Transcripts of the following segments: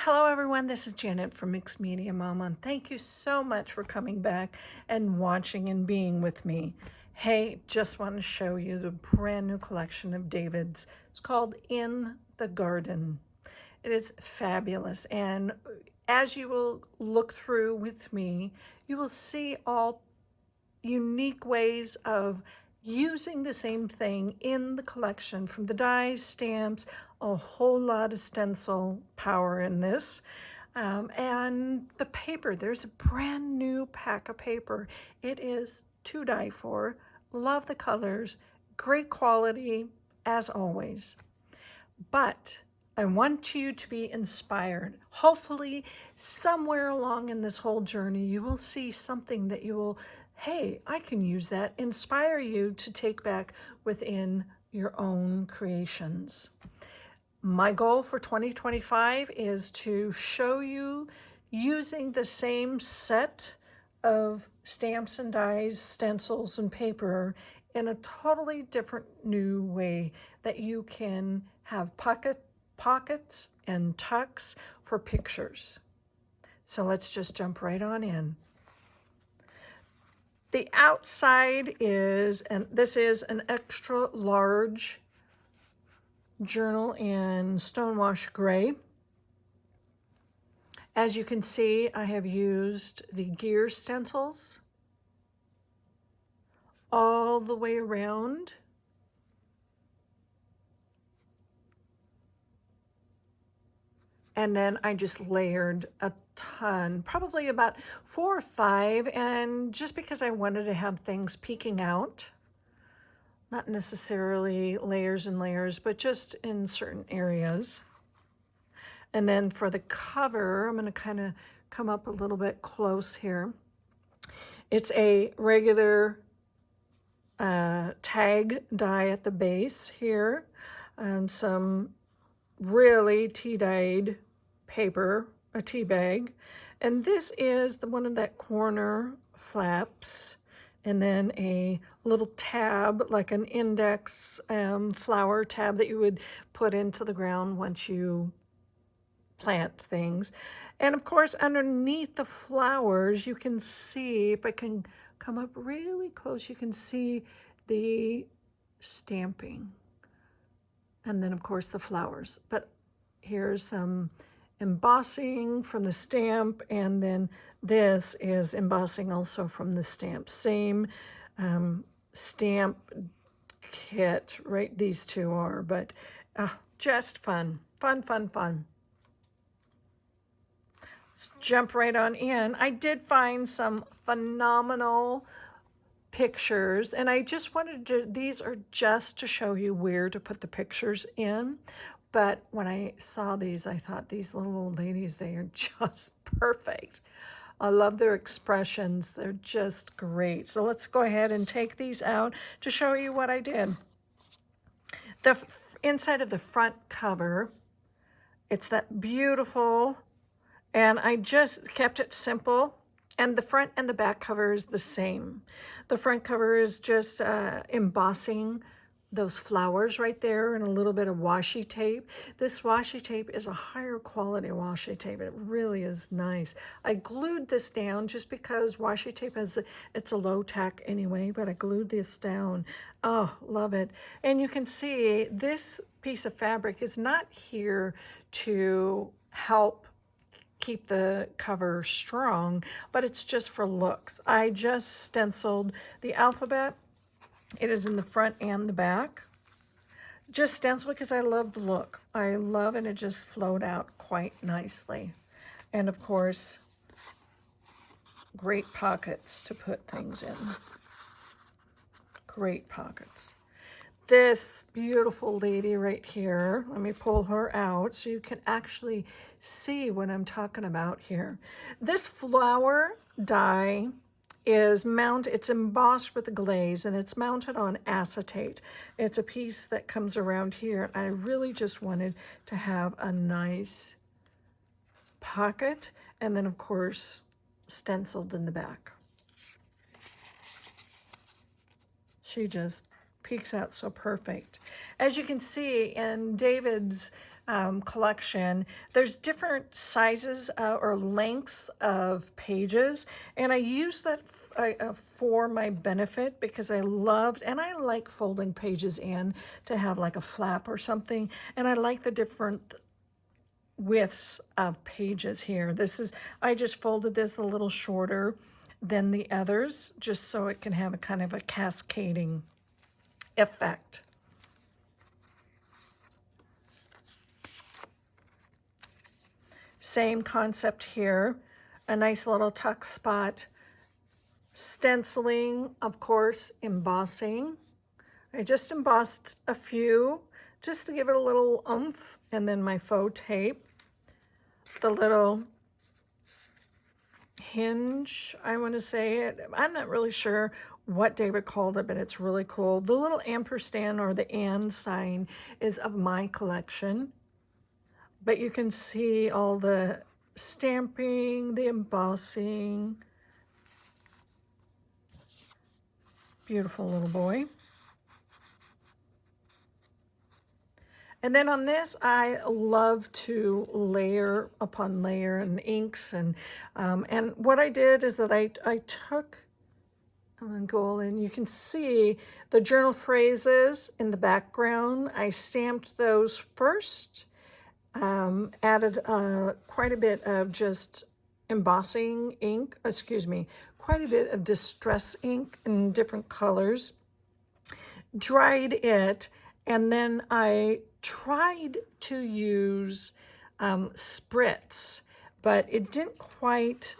Hello everyone, this is Janet from Mixed Media Mama, and thank you so much for coming back and watching and being with me. Hey, just want to show you the brand new collection of David's. It's called In the Garden. It is fabulous, and as you will look through with me, you will see all unique ways of using the same thing in the collection, from the dies, stamps, a whole lot of stencil power in this. And the paper, there's a brand new pack of paper. It is to die for. Love the colors, great quality as always. But I want you to be inspired. Hopefully, somewhere along in this whole journey, you will see something that you will, hey, I can use that, inspire you to take back within your own creations. My goal for 2025 is to show you using the same set of stamps and dies, stencils and paper in a totally different new way that you can have pockets and tucks for pictures. So let's just jump right on in. The outside is, and this is an extra large journal in Stonewash Gray. As you can see, I have used the gear stencils all the way around. And then I just layered a ton, probably about 4 or 5, and just because I wanted to have things peeking out, not necessarily layers and layers, but just in certain areas. And then for the cover, I'm going to kind of come up a little bit close here. It's a regular tag die at the base here, and some really tea-dyed paper, a tea bag. And this is the one of that corner flaps, and then a little tab, like an index flower tab that you would put into the ground once you plant things. And of course, underneath the flowers, you can see, if I can come up really close, you can see the stamping. And then of course the flowers. But here's some embossing from the stamp, and then this is embossing also from the stamp. Same stamp kit, right? These two are, but just fun. Let's jump right on in. I did find some phenomenal pictures, and I just wanted to, these are just to show you where to put the pictures in. But when I saw these, I thought, these little old ladies, they are just perfect. I love their expressions. They're just great. So let's go ahead and take these out to show you what I did. The inside of the front cover, it's that beautiful, and I just kept it simple. And the front and the back cover is the same. The front cover is just embossing those flowers right there and a little bit of washi tape. This washi tape is a higher quality washi tape. It really is nice. I glued this down just because washi tape it's a low tack anyway, but I glued this down. Oh, love it. And you can see this piece of fabric is not here to help keep the cover strong, but it's just for looks. I just stenciled the alphabet. It is in the front and the back. Just stencil because I love the look. I love it. It just flowed out quite nicely. And of course, great pockets to put things in. Great pockets. This beautiful lady right here, let me pull her out so you can actually see what I'm talking about here. This flower die is it's embossed with a glaze, and it's mounted on acetate. It's a piece that comes around here. I really just wanted to have a nice pocket, and then of course stenciled in the back. She just peeks out so perfect. As you can see in David's collection, there's different sizes or lengths of pages, and I use that for my benefit because I loved, and I like folding pages in to have like a flap or something, and I like the different widths of pages here. I just folded this a little shorter than the others just so it can have a kind of a cascading effect. Same concept here, a nice little tuck spot, stenciling, of course, embossing. I just embossed a few just to give it a little oomph, and then my faux tape, the little hinge, I want to say it. I'm not really sure what David called it, but it's really cool. The little ampersand or the and sign is of my collection. But you can see all the stamping, the embossing. Beautiful little boy. And then on this, I love to layer upon layer and inks. And what I did is that I took, I'm going to go in, you can see the journal phrases in the background. I stamped those first. Added quite a bit of just embossing ink, quite a bit of distress ink in different colors, dried it, and then I tried to use spritz, but it didn't quite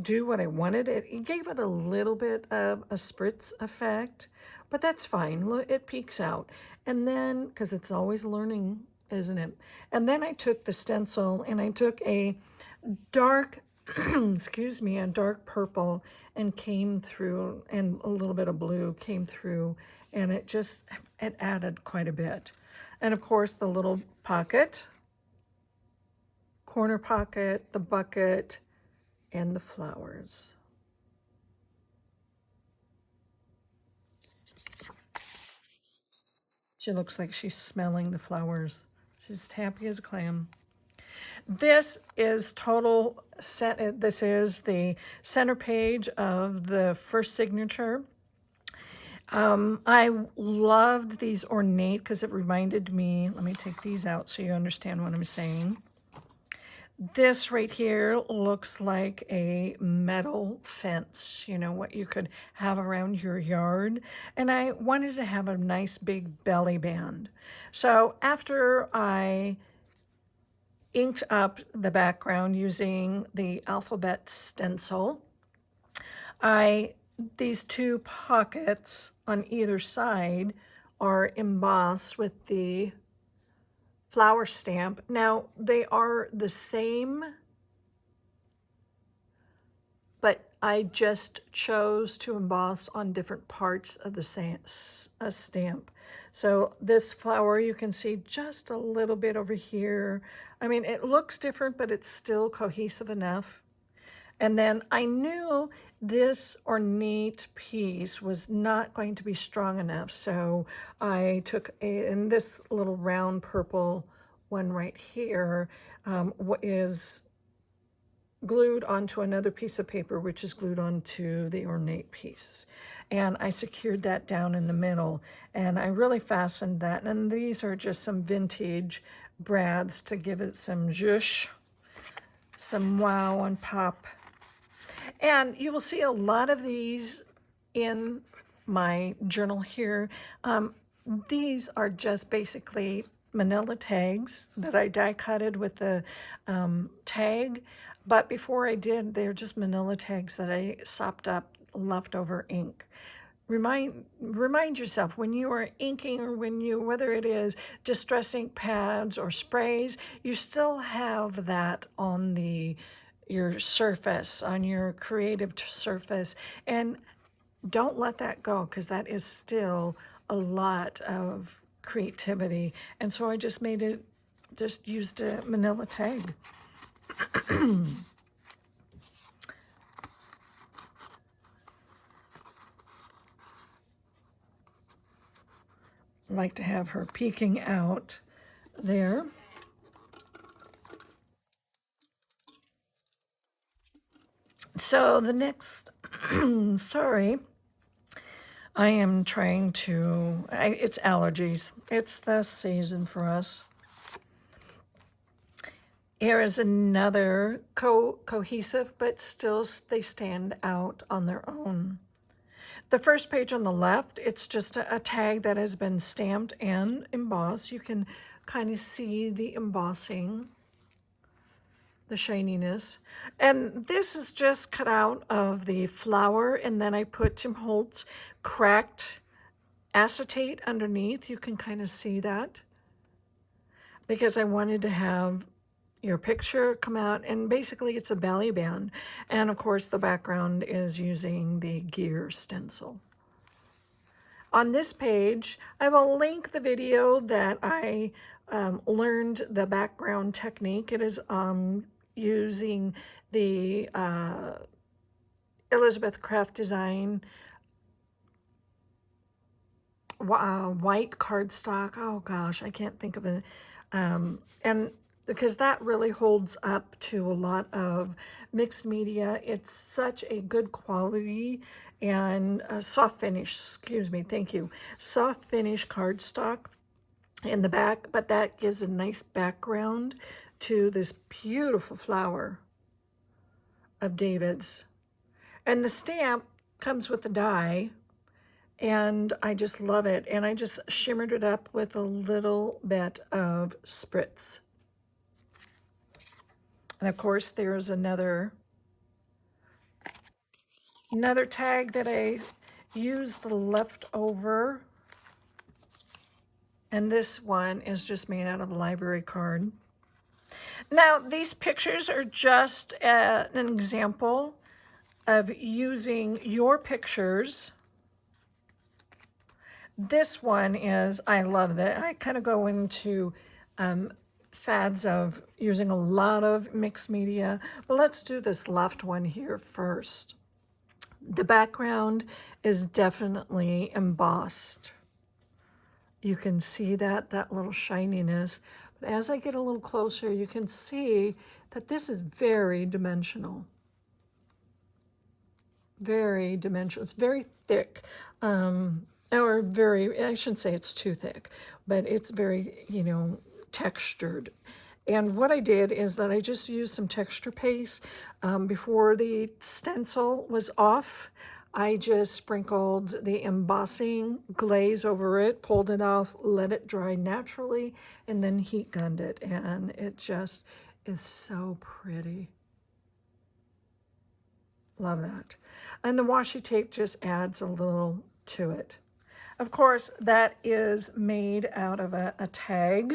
do what I wanted. It gave it a little bit of a spritz effect, but that's fine. Look, it peeks out. And then, because it's always learning, isn't it? And then I took the stencil and I took a dark, a dark purple and came through, and a little bit of blue came through, and it added quite a bit. And of course the little pocket, corner pocket, the bucket, and the flowers. She looks like she's smelling the flowers. She's happy as a clam. This is this is the center page of the first signature. I loved these ornate because it reminded me, let me take these out so you understand what I'm saying. This right here looks like a metal fence, you know, what you could have around your yard. And I wanted to have a nice big belly band. So after I inked up the background using the alphabet stencil, these two pockets on either side are embossed with the flower stamp. Now, they are the same, but I just chose to emboss on different parts of the stamp. So this flower, you can see just a little bit over here. I mean, it looks different, but it's still cohesive enough. And then I knew this ornate piece was not going to be strong enough, so I took in this little round purple one right here, is glued onto another piece of paper, which is glued onto the ornate piece. And I secured that down in the middle, and I really fastened that. And these are just some vintage brads to give it some zhuzh, some wow and pop. And you will see a lot of these in my journal here. These are just basically manila tags that I die cutted with the tag. But before I did, they're just manila tags that I sopped up leftover ink. Remind yourself when you are inking, or whether it is distress ink pads or sprays, you still have that on your surface, on your creative surface, and don't let that go, because that is still a lot of creativity. And so I just used a manila tag. I like to have her peeking out there. So the next, sorry, I am trying to, it's allergies. It's the season for us. Here is another cohesive, but still they stand out on their own. The first page on the left, it's just a tag that has been stamped and embossed. You can kind of see the embossing, the shininess. And this is just cut out of the flower, and then I put Tim Holtz cracked acetate underneath. You can kind of see that because I wanted to have your picture come out, and basically it's a belly band. And of course the background is using the gear stencil. On this page, I will link the video that I learned the background technique. It is using the Elizabeth Craft Design white cardstock. Oh gosh, I can't think of it. And because that really holds up to a lot of mixed media. It's such a good quality and soft finish, excuse me, thank you. Soft finish cardstock in the back, but that gives a nice background to this beautiful flower of David's. And the stamp comes with the die, and I just love it. And I just shimmered it up with a little bit of spritz. And of course, there's another tag that I used the leftover. And this one is just made out of a library card. Now, these pictures are just an example of using your pictures. This one is, I love that. I kind of go into fads of using a lot of mixed media, but let's do this left one here first. The background is definitely embossed. You can see that little shininess, but as I get a little closer, you can see that this is very dimensional. Very dimensional. It's very thick. Or very, I shouldn't say it's too thick, but it's very, textured. And what I did is that I just used some texture paste before the stencil was off. I just sprinkled the embossing glaze over it, pulled it off, let it dry naturally, and then heat gunned it. And it just is so pretty. Love that. And the washi tape just adds a little to it. Of course, that is made out of a tag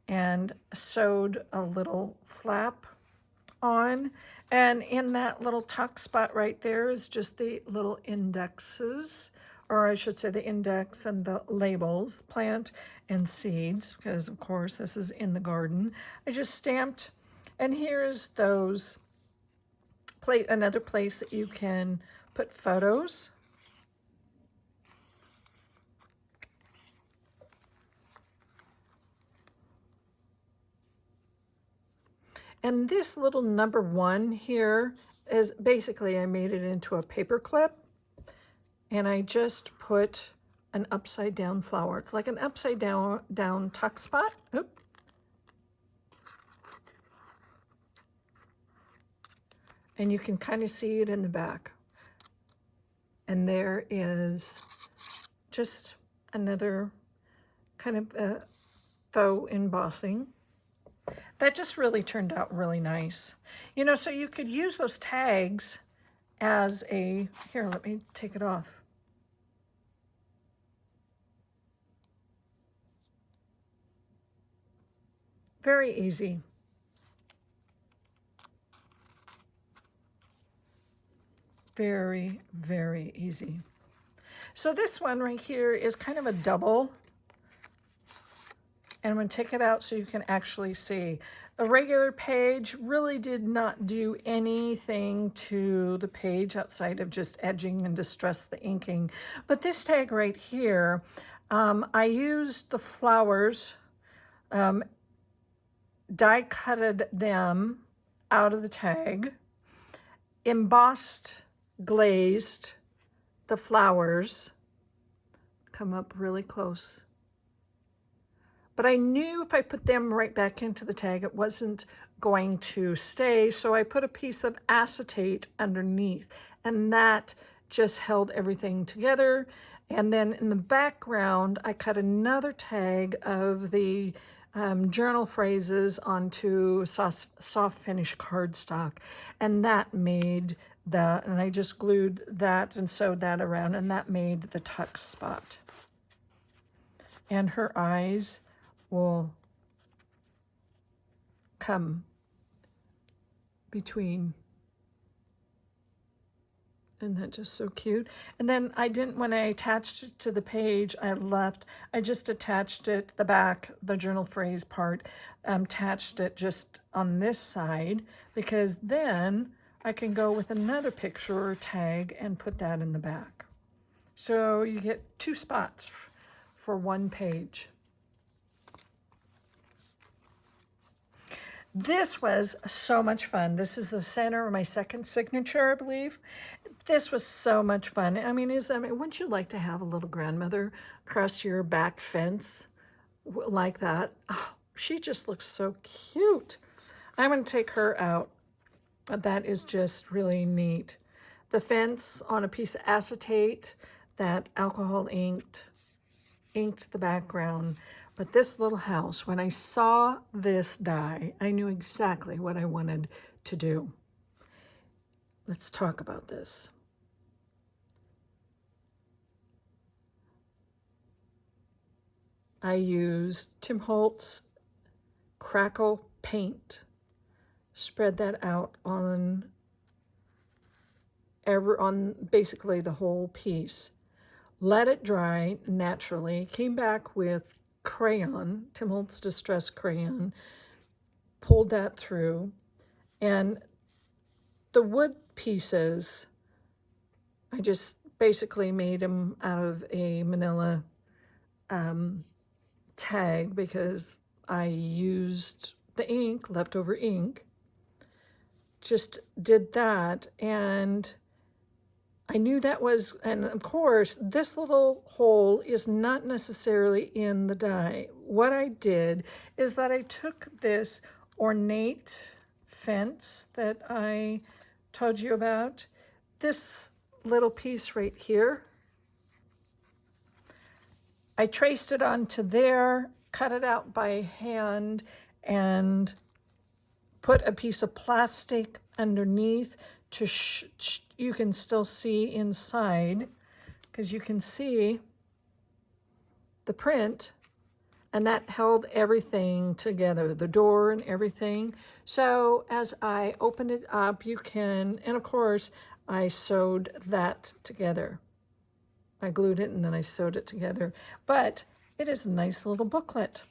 and sewed a little flap on. And in that little tuck spot right there is just the little indexes, or I should say the index and the labels, plant and seeds, because of course this is in the garden. I just stamped, and here's those another place that you can put photos. And this little number 1 here is basically, I made it into a paper clip, and I just put an upside down flower. It's like an upside down tuck spot. Oop. And you can kind of see it in the back. And there is just another kind of faux embossing. That just really turned out really nice. So you could use those tags as here, let me take it off. Very easy. Very, very easy. So this one right here is kind of a double. And I'm going to take it out so you can actually see. The regular page really did not do anything to the page outside of just edging and distress the inking. But this tag right here, I used the flowers, die cutted them out of the tag, embossed, glazed the flowers. Come up really close. But I knew if I put them right back into the tag, it wasn't going to stay. So I put a piece of acetate underneath, and that just held everything together. And then in the background, I cut another tag of the journal phrases onto soft finish cardstock. And that made that, and I just glued that and sewed that around, and that made the tuck spot. And her eyes will come between. Isn't that just so cute? And then I didn't, when I attached it to the page, I just attached it, the back, the journal phrase part, attached it just on this side, because then I can go with another picture or tag and put that in the back. So you get 2 spots for 1 page. This was so much fun. This is the center of my second signature, I believe. This was so much fun. I mean, wouldn't you like to have a little grandmother across your back fence like that? Oh, she just looks so cute. I'm going to take her out. That is just really neat. The fence on a piece of acetate that alcohol inked the background. But this little house, when I saw this die, I knew exactly what I wanted to do. Let's talk about this. I used Tim Holtz Crackle paint. Spread that out on basically the whole piece. Let it dry naturally. Came back with crayon, Tim Holtz Distress Crayon, pulled that through, and the wood pieces, I just basically made them out of a manila tag because I used the ink, leftover ink, just did that, and I knew that was, and of course, this little hole is not necessarily in the die. What I did is that I took this ornate fence that I told you about, this little piece right here. I traced it onto there, cut it out by hand, and put a piece of plastic underneath to you can still see inside, because you can see the print, and that held everything together, the door and everything. So as I open it up, you can, and of course I sewed that together. I glued it and then I sewed it together, but it is a nice little booklet.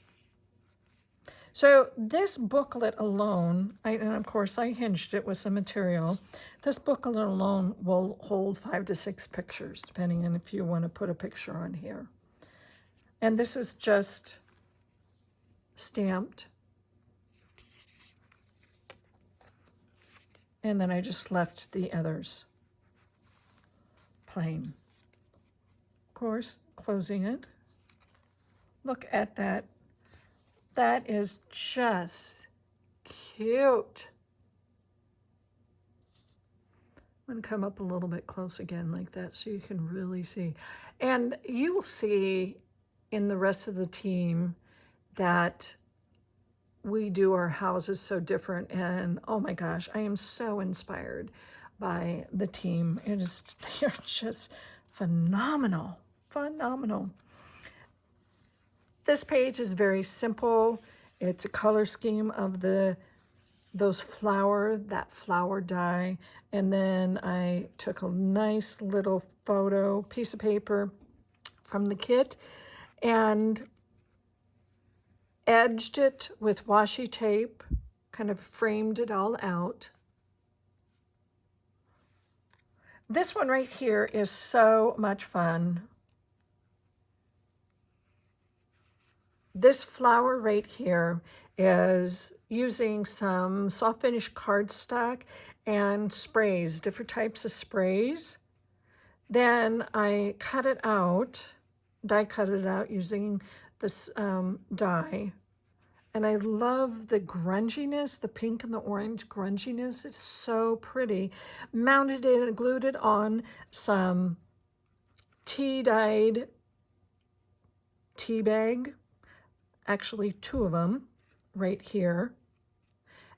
So this booklet alone, and of course I hinged it with some material, this booklet alone will hold 5 to 6 pictures, depending on if you want to put a picture on here. And this is just stamped. And then I just left the others plain. Of course, closing it. Look at that. That is just cute. I'm going to come up a little bit close again like that so you can really see. And you will see in the rest of the team that we do our houses so different. And oh my gosh, I am so inspired by the team. They're just phenomenal, phenomenal. This page is very simple. It's a color scheme of that flower die. And then I took a nice little photo piece of paper from the kit and edged it with washi tape, kind of framed it all out. This one right here is so much fun. This flower right here is using some soft finish cardstock and sprays, different types of sprays. Then I cut it out, die cut it out using this die. And I love the grunginess, the pink and the orange grunginess. It's so pretty. Mounted it and glued it on some tea-dyed tea bag, actually 2 of them right here,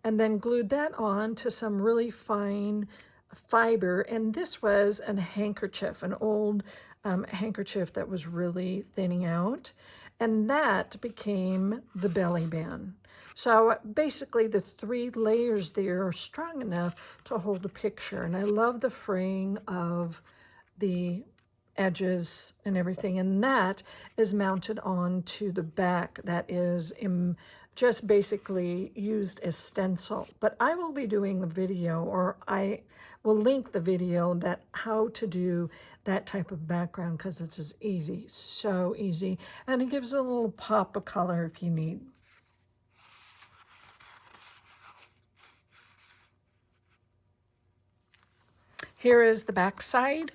and then glued that on to some really fine fiber. And this was a handkerchief, an old handkerchief that was really thinning out, and that became the belly band. So basically the 3 layers there are strong enough to hold a picture. And I love the fraying of the edges and everything, and that is mounted onto the back. That is just basically used as stencil. But I will be doing a video, or I will link the video that how to do that type of background, because it's as easy, so easy, and it gives a little pop of color if you need. Here is the back side.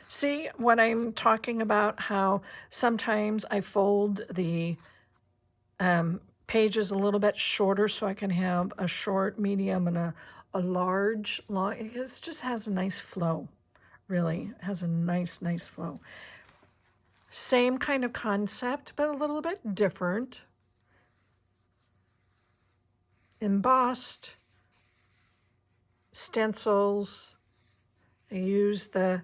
See what I'm talking about, how sometimes I fold the pages a little bit shorter so I can have a short, medium, and a large, long. It just has a nice flow, really. It has a nice flow. Same kind of concept, but a little bit different. Embossed, stencils. I use the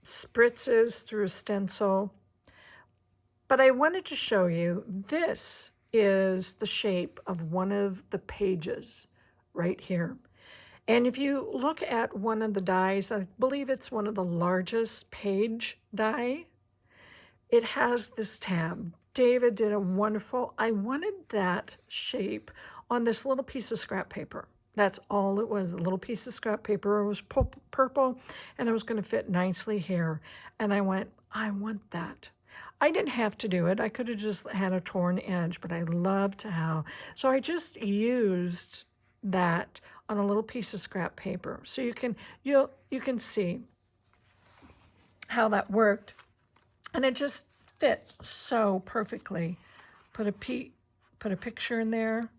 spritzes through a stencil. But I wanted to show you, this is the shape of one of the pages right here. And if you look at one of the dies, I believe it's one of the largest page die, it has this tab. David did a wonderful, I wanted that shape on this little piece of scrap paper. That's all it was, a little piece of scrap paper. It was purple, and it was going to fit nicely here. And I went, I want that. I didn't have to do it. I could have just had a torn edge, but I loved how. So I just used that on a little piece of scrap paper. So you can see how that worked. And it just fit so perfectly. Put a picture in there.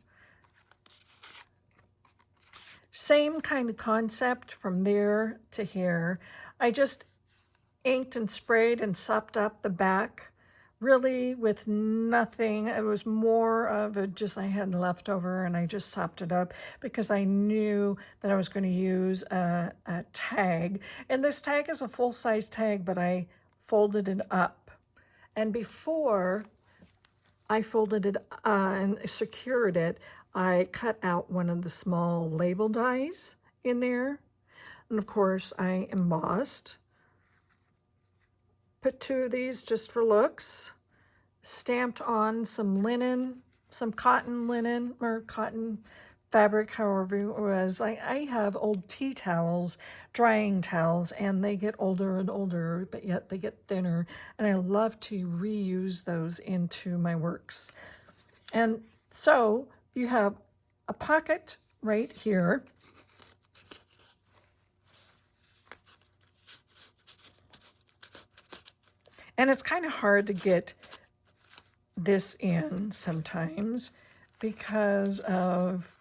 Same kind of concept from there to here. I just inked and sprayed and sopped up the back, really with nothing. It was more of a just, I had leftover and I just sopped it up because I knew that I was going to use a tag. And this tag is a full-size tag, but I folded it up. And before I folded it and secured it, I cut out one of the small label dies in there. And of course, I embossed. Put 2 of these just for looks. Stamped on some linen, some cotton linen, or cotton fabric, however it was. I have old tea towels, drying towels, and they get older and older, but yet they get thinner. And I love to reuse those into my works. And so you have a pocket right here. And it's kind of hard to get this in sometimes because of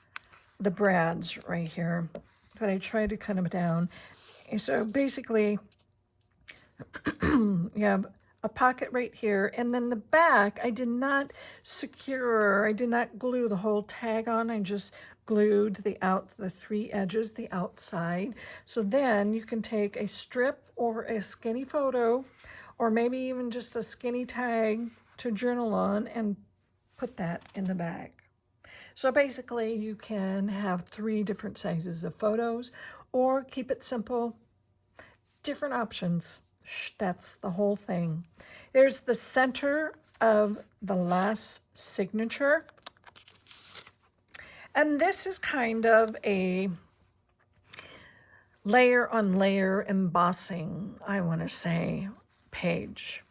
the brads right here. But I try to cut them down. And so basically, you have a pocket right here, and then the back, I did not secure, I did not glue the whole tag on. I just glued the 3 edges, the outside. So then you can take a strip or a skinny photo, or maybe even just a skinny tag to journal on and put that in the bag. So basically you can have 3 different sizes of photos, or keep it simple, different options. That's the whole thing. Here's the center of the last signature. And this is kind of a layer on layer embossing, I want to say, page.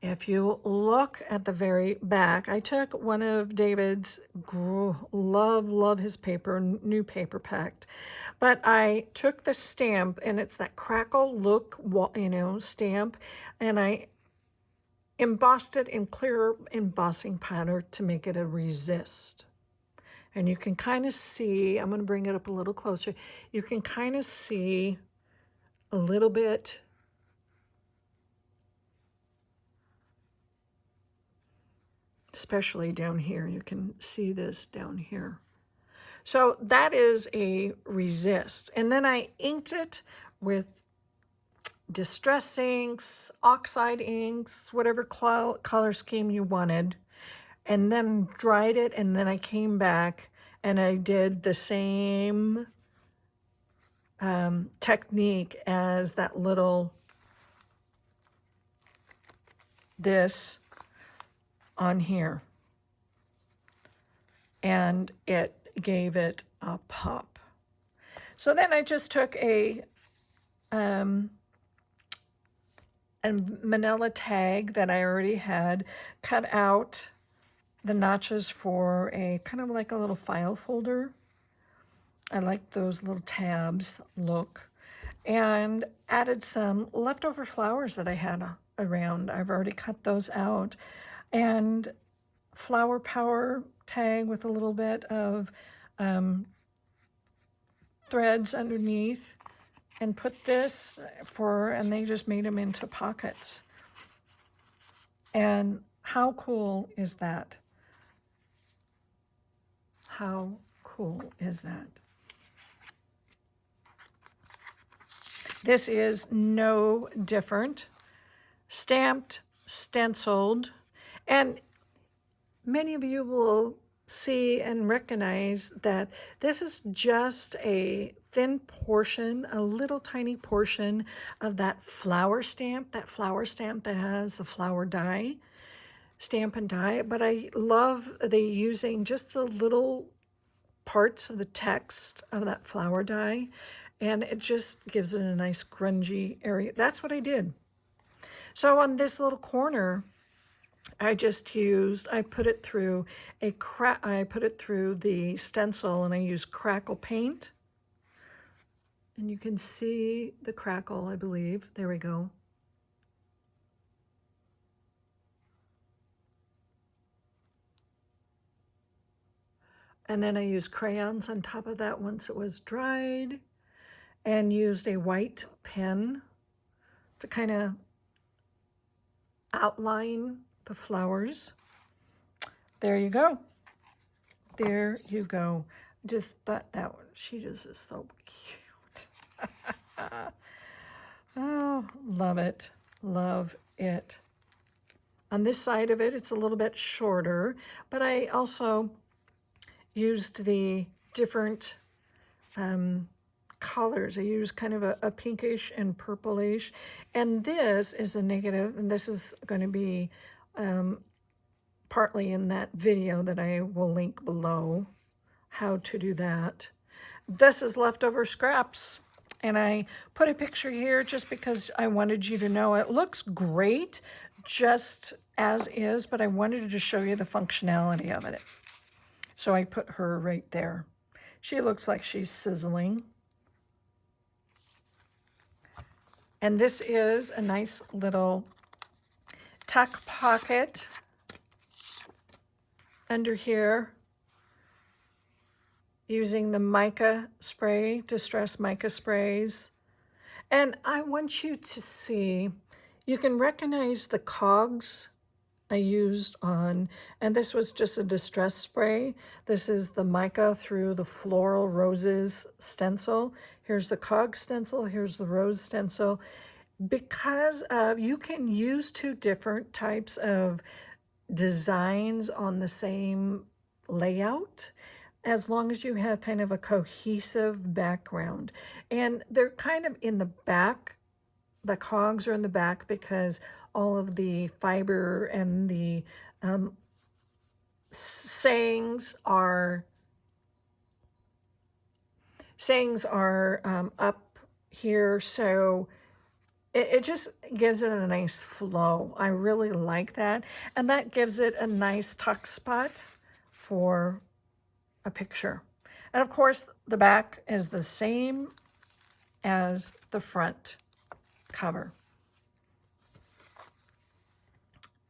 If you look at the very back, I took one of David's, love his paper, new paper packed, but I took the stamp, and it's that crackle look, stamp, and I embossed it in clear embossing powder to make it a resist. And you can kind of see, I'm going to bring it up a little closer, you can kind of see a little bit especially down here. You can see this down here. So that is a resist. And then I inked it with distress inks, oxide inks, whatever color scheme you wanted, and then dried it. And then I came back and I did the same technique as that little, this on here, and it gave it a pop. So then I just took a manila tag that I already had, cut out the notches for a kind of like a little file folder. I like those little tabs look, and added some leftover flowers that I had around. I've already cut those out, and flower power tag with a little bit of threads underneath, and put this and they just made them into pockets. And how cool is that? How cool is that? This is no different. Stamped, stenciled, and many of you will see and recognize that this is just a thin portion, a little tiny portion of that flower stamp that has the flower die, stamp and die. But I love using just the little parts of the text of that flower die, and it just gives it a nice grungy area. That's what I did. So on this little corner, I put it through the stencil, and I used crackle paint. And you can see the crackle, I believe. There we go. And then I used crayons on top of that once it was dried, and used a white pen to kind of outline the flowers. There you go. There you go. Just thought that one, she just is so cute. Oh, love it. Love it. On this side of it, it's a little bit shorter, but I also used the different colors. I used kind of a pinkish and purplish, and this is a negative, and this is going to be partly in that video that I will link below, how to do that. This is leftover scraps, and I put a picture here just because I wanted you to know it looks great just as is, but I wanted to show you the functionality of it. So I put her right there. She looks like she's sizzling. And this is a nice little tuck pocket under here, using the mica spray, distress mica sprays. And I want you to see, you can recognize the cogs I used on, and this was just a distress spray. This is the mica through the floral roses stencil. Here's the cog stencil, here's the rose stencil. Because you can use two different types of designs on the same layout, as long as you have kind of a cohesive background. And they're kind of in the back, the cogs are in the back because all of the fiber and the sayings are up here. So It just gives it a nice flow. I really like that. And that gives it a nice tuck spot for a picture. And of course, the back is the same as the front cover.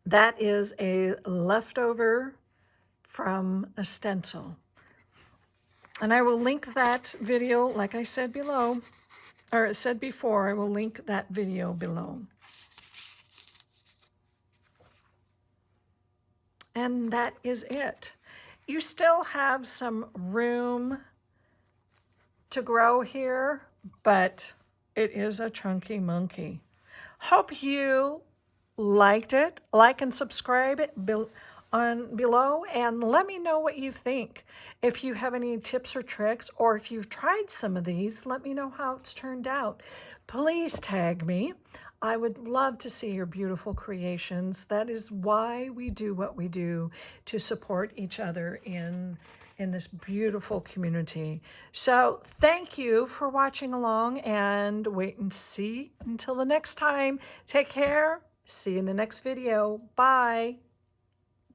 That is a leftover from a stencil. And I will link that video, like I said below, or said before, I will link that video below. And that is it. You still have some room to grow here, but it is a chunky monkey. Hope you liked it. Like and subscribe below, and let me know what you think. If you have any tips or tricks, or if you've tried some of these, let me know how it's turned out. Please tag me. I would love to see your beautiful creations. That is why we do what we do, to support each other in this beautiful community. So thank you for watching along, and wait and see until the next time. Take care. See you in the next video. Bye.